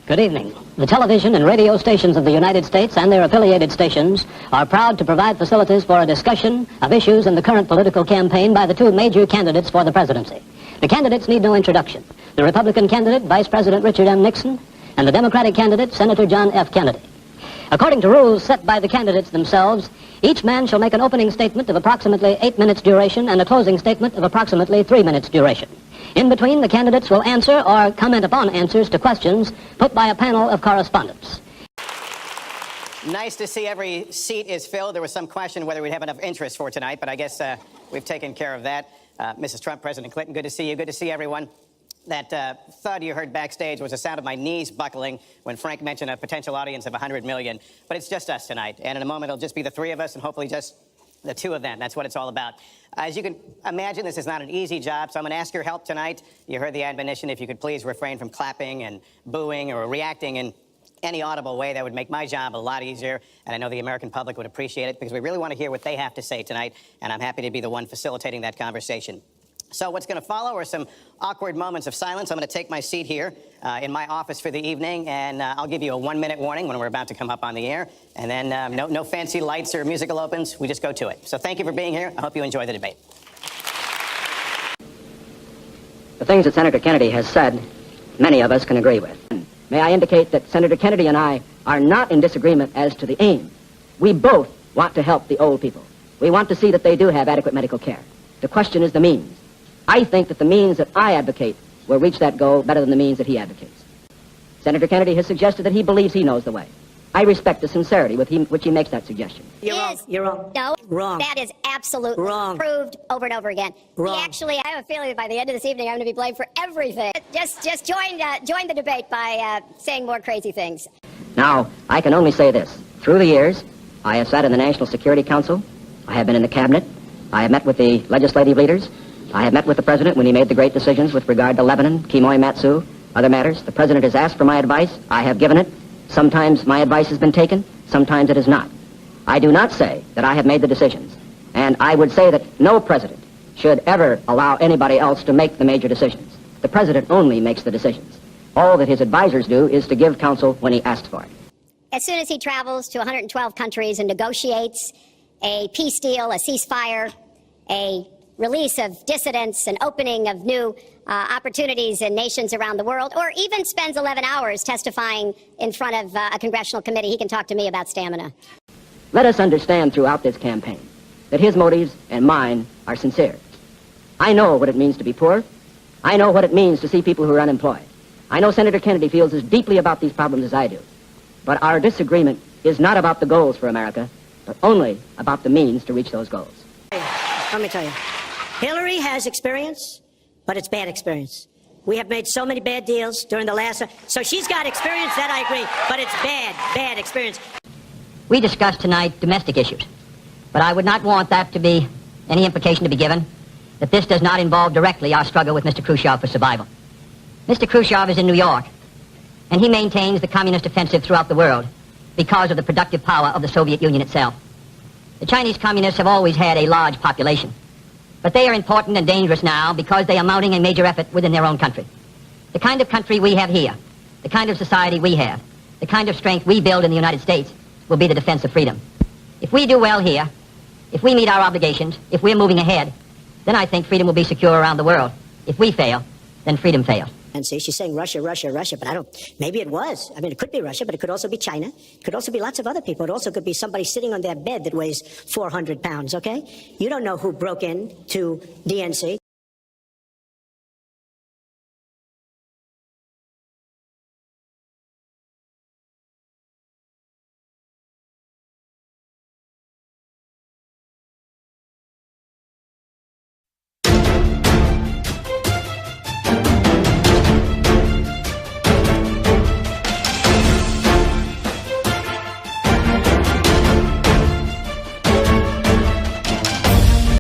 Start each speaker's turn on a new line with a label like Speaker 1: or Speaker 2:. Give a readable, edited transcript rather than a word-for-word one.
Speaker 1: Good evening. The television and radio stations of the United States and their affiliated stations are proud to provide facilities for a discussion of issues in the current political campaign by the two major candidates for the presidency. The candidates need no introduction. The Republican candidate, Vice President Richard M. Nixon, and the Democratic candidate, Senator John F. Kennedy. According to rules set by the candidates themselves, each man shall make an opening statement of approximately 8 minutes duration and a closing statement of approximately 3 minutes duration. In between, the candidates will answer or comment upon answers to questions put by a panel of correspondents.
Speaker 2: Nice to see every seat is filled. There was some question whether we'd have enough interest for tonight, but I guess we've taken care of that. Mrs. Trump, President Clinton, good to see you. Good to see everyone. That thud you heard backstage was the sound of my knees buckling when Frank mentioned a potential audience of 100 million. But it's just us tonight. And in a moment, it'll just be the three of us and hopefully just the two of them. That's what it's all about. As you can imagine, this is not an easy job, so I'm going to ask your help tonight. You heard the admonition. If you could please refrain from clapping and booing or reacting in any audible way, that would make my job a lot easier. And I know the American public would appreciate it because we really want to hear what they have to say tonight. And I'm happy to be the one facilitating that conversation. So what's going to follow are some awkward moments of silence. I'm going to take my seat here in my office for the evening, and I'll give you a 1-minute warning when we're about to come up on the air. And then no fancy lights or musical opens. We just go to it. So thank you for being here. I hope you enjoy the debate.
Speaker 1: The things that Senator Kennedy has said, many of us can agree with. May I indicate that Senator Kennedy and I are not in disagreement as to the aim. We both want to help the old people. We want to see that they do have adequate medical care. The question is the means. I think that the means that I advocate will reach that goal better than the means that he advocates. Senator Kennedy has suggested that he believes he knows the way. I respect the sincerity with which he makes that suggestion.
Speaker 3: You're wrong. You're wrong.
Speaker 4: No.
Speaker 3: Wrong.
Speaker 4: That is absolutely
Speaker 3: wrong.
Speaker 4: Proved over and over again.
Speaker 3: Wrong.
Speaker 4: Actually, I have a feeling that by the end of this evening, I'm going to be blamed for everything. Just join the debate by saying more crazy things.
Speaker 1: Now, I can only say this. Through the years, I have sat in the National Security Council. I have been in the cabinet. I have met with the legislative leaders. I have met with the president when he made the great decisions with regard to Lebanon, Kimoy Matsu, other matters. The president has asked for my advice. I have given it. Sometimes my advice has been taken. Sometimes it has not. I do not say that I have made the decisions. And I would say that no president should ever allow anybody else to make the major decisions. The president only makes the decisions. All that his advisors do is to give counsel when he asks for it.
Speaker 4: As soon as he travels to 112 countries and negotiates a peace deal, a ceasefire, a release of dissidents, an opening of new opportunities in nations around the world, or even spends 11 hours testifying in front of a congressional committee, he can talk to me about stamina.
Speaker 1: Let us understand throughout this campaign that his motives and mine are sincere. I know what it means to be poor. I know what it means to see people who are unemployed. I know Senator Kennedy feels as deeply about these problems as I do. But our disagreement is not about the goals for America, but only about the means to reach those goals.
Speaker 3: Let me tell you. Hillary has experience, but it's bad experience. We have made so many bad deals during the last... So she's got experience, that I agree, but it's bad experience.
Speaker 5: We discussed tonight domestic issues, but I would not want that to be any implication to be given that this does not involve directly our struggle with Mr. Khrushchev for survival. Mr. Khrushchev is in New York, and he maintains the communist offensive throughout the world because of the productive power of the Soviet Union itself. The Chinese communists have always had a large population, but they are important and dangerous now because they are mounting a major effort within their own country. The kind of country we have here, the kind of society we have, the kind of strength we build in the United States will be the defense of freedom. If we do well here, if we meet our obligations, if we're moving ahead, then I think freedom will be secure around the world. If we fail, then freedom fails.
Speaker 3: And see, she's saying Russia, Russia, Russia, but I don't... Maybe it was. I mean, it could be Russia, but it could also be China. It could also be lots of other people. It also could be somebody sitting on their bed that weighs 400 pounds, okay? You don't know who broke in to DNC.